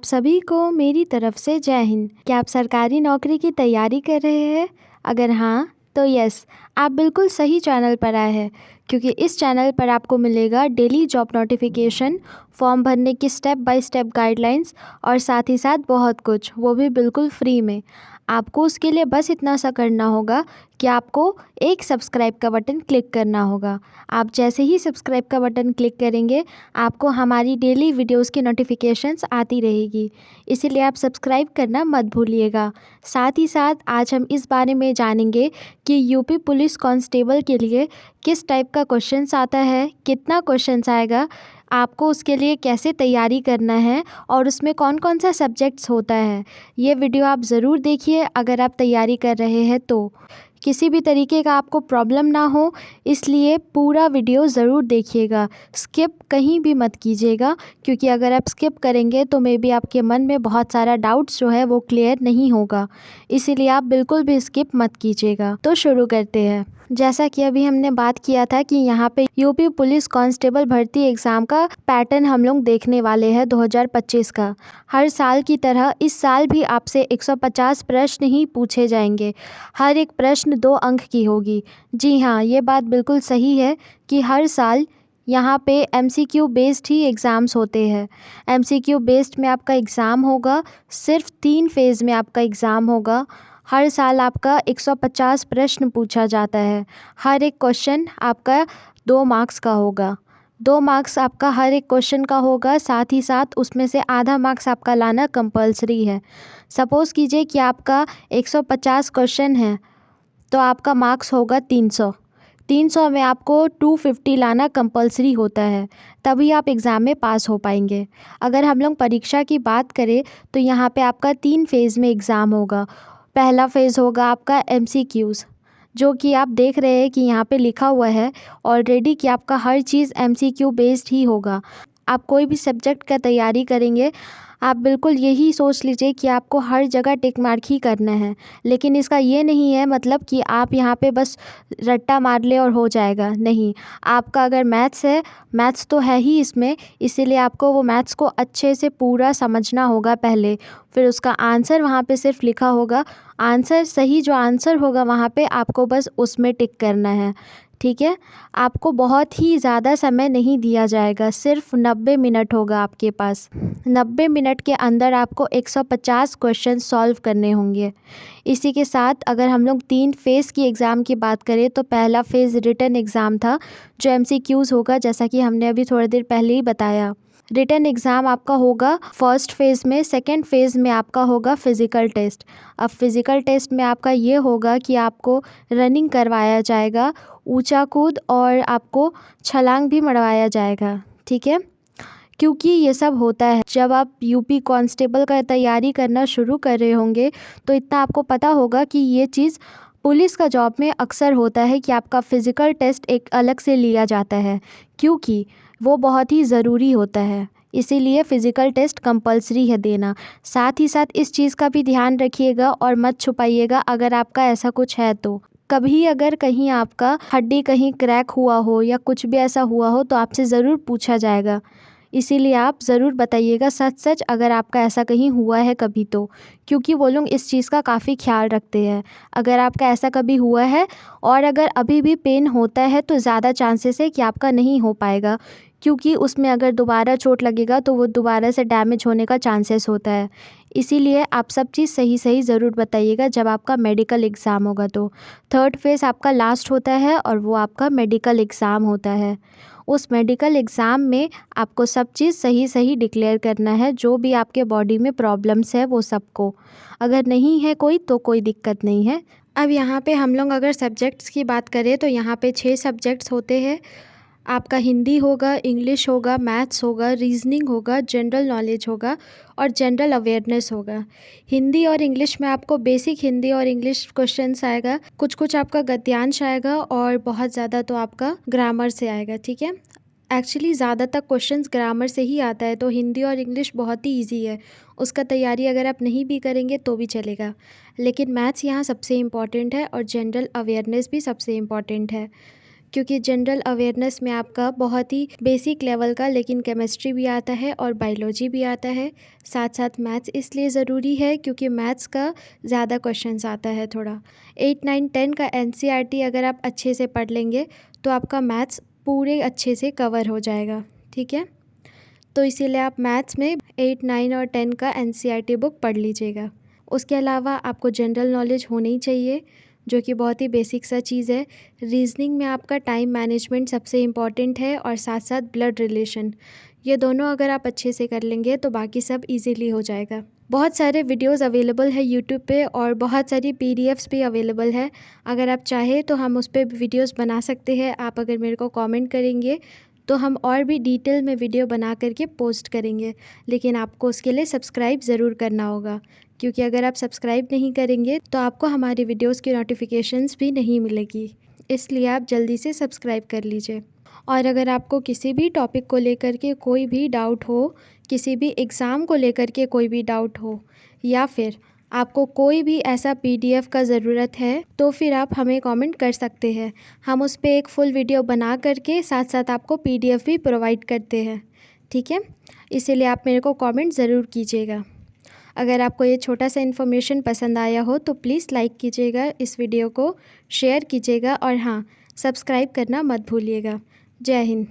आप सभी को मेरी तरफ से जय हिंद। क्या आप सरकारी नौकरी की तैयारी कर रहे हैं? अगर हाँ तो यस, आप बिल्कुल सही चैनल पर आए हैं, क्योंकि इस चैनल पर आपको मिलेगा डेली जॉब नोटिफिकेशन, फॉर्म भरने की स्टेप बाय स्टेप गाइडलाइंस और साथ ही साथ बहुत कुछ, वो भी बिल्कुल फ्री में। आपको उसके लिए बस इतना सा करना होगा कि आपको एक सब्सक्राइब का बटन क्लिक करना होगा। आप जैसे ही सब्सक्राइब का बटन क्लिक करेंगे, आपको हमारी डेली वीडियोस की नोटिफिकेशंस आती रहेगी, इसीलिए आप सब्सक्राइब करना मत भूलिएगा। साथ ही साथ आज हम इस बारे में जानेंगे कि यूपी पुलिस कांस्टेबल के लिए किस टाइप का क्वेश्चंस आता है, कितना क्वेश्चंस आएगा, आपको उसके लिए कैसे तैयारी करना है और उसमें कौन कौन सा सब्जेक्ट्स होता है। ये वीडियो आप ज़रूर देखिए अगर आप तैयारी कर रहे हैं तो। किसी भी तरीके का आपको प्रॉब्लम ना हो, इसलिए पूरा वीडियो ज़रूर देखिएगा, स्किप कहीं भी मत कीजिएगा, क्योंकि अगर आप स्किप करेंगे तो मे बी आपके मन में बहुत सारा डाउट्स जो है वो क्लियर नहीं होगा, इसीलिए आप बिल्कुल भी स्किप मत कीजिएगा। तो शुरू करते हैं। जैसा कि अभी हमने बात किया था कि यहाँ पे यूपी पुलिस कांस्टेबल भर्ती एग्ज़ाम का पैटर्न हम लोग देखने वाले हैं 2025 का। हर साल की तरह इस साल भी आपसे 150 प्रश्न ही पूछे जाएंगे। हर एक प्रश्न 2 अंक की होगी। जी हाँ, ये बात बिल्कुल सही है कि हर साल यहाँ पे MCQ बेस्ड ही एग्ज़ाम्स होते हैं। MCQ बेस्ड में आपका एग्ज़ाम होगा, सिर्फ 3 फेज़ में आपका एग्ज़ाम होगा। हर साल आपका 150 प्रश्न पूछा जाता है। हर एक क्वेश्चन आपका 2 मार्क्स का होगा। 2 मार्क्स आपका हर एक क्वेश्चन का होगा, साथ ही साथ उसमें से आधा मार्क्स आपका लाना कंपलसरी है। सपोज़ कीजिए कि आपका 150 क्वेश्चन है, तो आपका मार्क्स होगा 300। 300 में आपको 250 लाना कंपलसरी होता है, तभी आप एग्ज़ाम में पास हो पाएंगे। अगर हम लोग परीक्षा की बात करें तो यहाँ पे आपका 3 फेज़ में एग्ज़ाम होगा। पहला फ़ेज़ होगा आपका MCQs, जो कि आप देख रहे हैं कि यहाँ पे लिखा हुआ है ऑलरेडी कि आपका हर चीज़ MCQ बेस्ड ही होगा। आप कोई भी सब्जेक्ट का तैयारी करेंगे, आप बिल्कुल यही सोच लीजिए कि आपको हर जगह टिक मार्क ही करना है, लेकिन इसका ये नहीं है मतलब कि आप यहाँ पे बस रट्टा मार ले और हो जाएगा, नहीं। आपका अगर मैथ्स है, मैथ्स तो है ही इसमें, इसीलिए आपको वो मैथ्स को अच्छे से पूरा समझना होगा पहले, फिर उसका आंसर वहाँ पे सिर्फ लिखा होगा। आंसर सही जो आंसर होगा वहाँ पे आपको बस उसमें टिक करना है, ठीक है। आपको बहुत ही ज़्यादा समय नहीं दिया जाएगा, सिर्फ 90 मिनट होगा आपके पास। 90 मिनट के अंदर आपको 150 क्वेश्चन सॉल्व करने होंगे। इसी के साथ अगर हम लोग 3 फेज़ की एग्ज़ाम की बात करें तो पहला फ़ेज़ रिटन एग्ज़ाम था, जो MCQs होगा, जैसा कि हमने अभी थोड़ी देर पहले ही बताया। रिटन एग्ज़ाम आपका होगा फर्स्ट फेज़ में। सेकंड फेज़ में आपका होगा फ़िज़िकल टेस्ट। अब फ़िज़िकल टेस्ट में आपका ये होगा कि आपको रनिंग करवाया जाएगा, ऊंचा कूद, और आपको छलांग भी मरवाया जाएगा, ठीक है। क्योंकि ये सब होता है जब आप यूपी कांस्टेबल का तैयारी करना शुरू कर रहे होंगे, तो इतना आपको पता होगा कि ये चीज़ पुलिस का जॉब में अक्सर होता है कि आपका फ़िज़िकल टेस्ट एक अलग से लिया जाता है, क्योंकि वो बहुत ही ज़रूरी होता है, इसीलिए फ़िज़िकल टेस्ट कंपलसरी है देना। साथ ही साथ इस चीज़ का भी ध्यान रखिएगा और मत छुपाइएगा अगर आपका ऐसा कुछ है तो। कभी अगर कहीं आपका हड्डी कहीं क्रैक हुआ हो या कुछ भी ऐसा हुआ हो तो आपसे ज़रूर पूछा जाएगा, इसीलिए आप ज़रूर बताइएगा सच सच अगर आपका ऐसा कहीं हुआ है कभी तो, क्योंकि वो लोग इस चीज़ का काफ़ी ख्याल रखते हैं। अगर आपका ऐसा कभी हुआ है और अगर अभी भी पेन होता है तो ज़्यादा चांसेस है कि आपका नहीं हो पाएगा, क्योंकि उसमें अगर दोबारा चोट लगेगा तो वो दोबारा से डैमेज होने का चांसेस होता है। इसीलिए आप सब चीज़ सही सही ज़रूर बताइएगा जब आपका मेडिकल एग्ज़ाम होगा तो। थर्ड फेज़ आपका लास्ट होता है और वो आपका मेडिकल एग्ज़ाम होता है। उस मेडिकल एग्ज़ाम में आपको सब चीज़ सही सही डिक्लेयर करना है, जो भी आपके बॉडी में प्रॉब्लम्स है वो सबको। अगर नहीं है कोई तो कोई दिक्कत नहीं है। अब यहाँ पे हम लोग अगर सब्जेक्ट्स की बात करें तो यहाँ पे 6 सब्जेक्ट्स होते हैं। आपका हिंदी होगा, इंग्लिश होगा, मैथ्स होगा, रीजनिंग होगा, जनरल नॉलेज होगा और जनरल अवेयरनेस होगा। हिंदी और इंग्लिश में आपको बेसिक हिंदी और इंग्लिश क्वेश्चंस आएगा, कुछ कुछ आपका गद्यांश आएगा और बहुत ज़्यादा तो आपका ग्रामर से आएगा, ठीक है। एक्चुअली ज़्यादातर क्वेश्चंस ग्रामर से ही आता है, तो हिंदी और इंग्लिश बहुत ही ईजी है, उसका तैयारी अगर आप नहीं भी करेंगे तो भी चलेगा। लेकिन मैथ्स यहाँ सबसे इम्पॉर्टेंट है और जनरल अवेयरनेस भी सबसे इम्पॉर्टेंट है, क्योंकि जनरल अवेयरनेस में आपका बहुत ही बेसिक लेवल का लेकिन केमिस्ट्री भी आता है और बायोलॉजी भी आता है। साथ साथ मैथ्स इसलिए ज़रूरी है क्योंकि मैथ्स का ज़्यादा क्वेश्चंस आता है थोड़ा। 8, 9, 10 का एनसीईआरटी अगर आप अच्छे से पढ़ लेंगे तो आपका मैथ्स पूरे अच्छे से कवर हो जाएगा, ठीक है। तो इसीलिए आप मैथ्स में 8, 9 और 10 का एनसीईआरटी बुक पढ़ लीजिएगा। उसके अलावा आपको जनरल नॉलेज होनी चाहिए, जो कि बहुत ही बेसिक सा चीज़ है। रीजनिंग में आपका टाइम मैनेजमेंट सबसे इम्पॉर्टेंट है और साथ साथ ब्लड रिलेशन, ये दोनों अगर आप अच्छे से कर लेंगे तो बाकी सब इजीली हो जाएगा। बहुत सारे वीडियोस अवेलेबल है यूट्यूब पे और बहुत सारी पीडीएफ्स भी अवेलेबल है। अगर आप चाहें तो हम उस पर वीडियोस बना सकते हैं। आप अगर मेरे को कमेंट करेंगे तो हम और भी डिटेल में वीडियो बना करके पोस्ट करेंगे, लेकिन आपको उसके लिए सब्सक्राइब ज़रूर करना होगा, क्योंकि अगर आप सब्सक्राइब नहीं करेंगे तो आपको हमारी वीडियोस की नोटिफिकेशंस भी नहीं मिलेगी। इसलिए आप जल्दी से सब्सक्राइब कर लीजिए। और अगर आपको किसी भी टॉपिक को लेकर के कोई भी डाउट हो, किसी भी एग्ज़ाम को लेकर के कोई भी डाउट हो, या फिर आपको कोई भी ऐसा पीडीएफ का ज़रूरत है, तो फिर आप हमें कमेंट कर सकते हैं। हम उस पर एक फुल वीडियो बना करके साथ साथ आपको पीडीएफ भी प्रोवाइड करते हैं, ठीक है। इसीलिए आप मेरे को कमेंट ज़रूर कीजिएगा। अगर आपको ये छोटा सा इन्फॉर्मेशन पसंद आया हो तो प्लीज़ लाइक कीजिएगा, इस वीडियो को शेयर कीजिएगा और हाँ, सब्सक्राइब करना मत भूलिएगा। जय हिंद।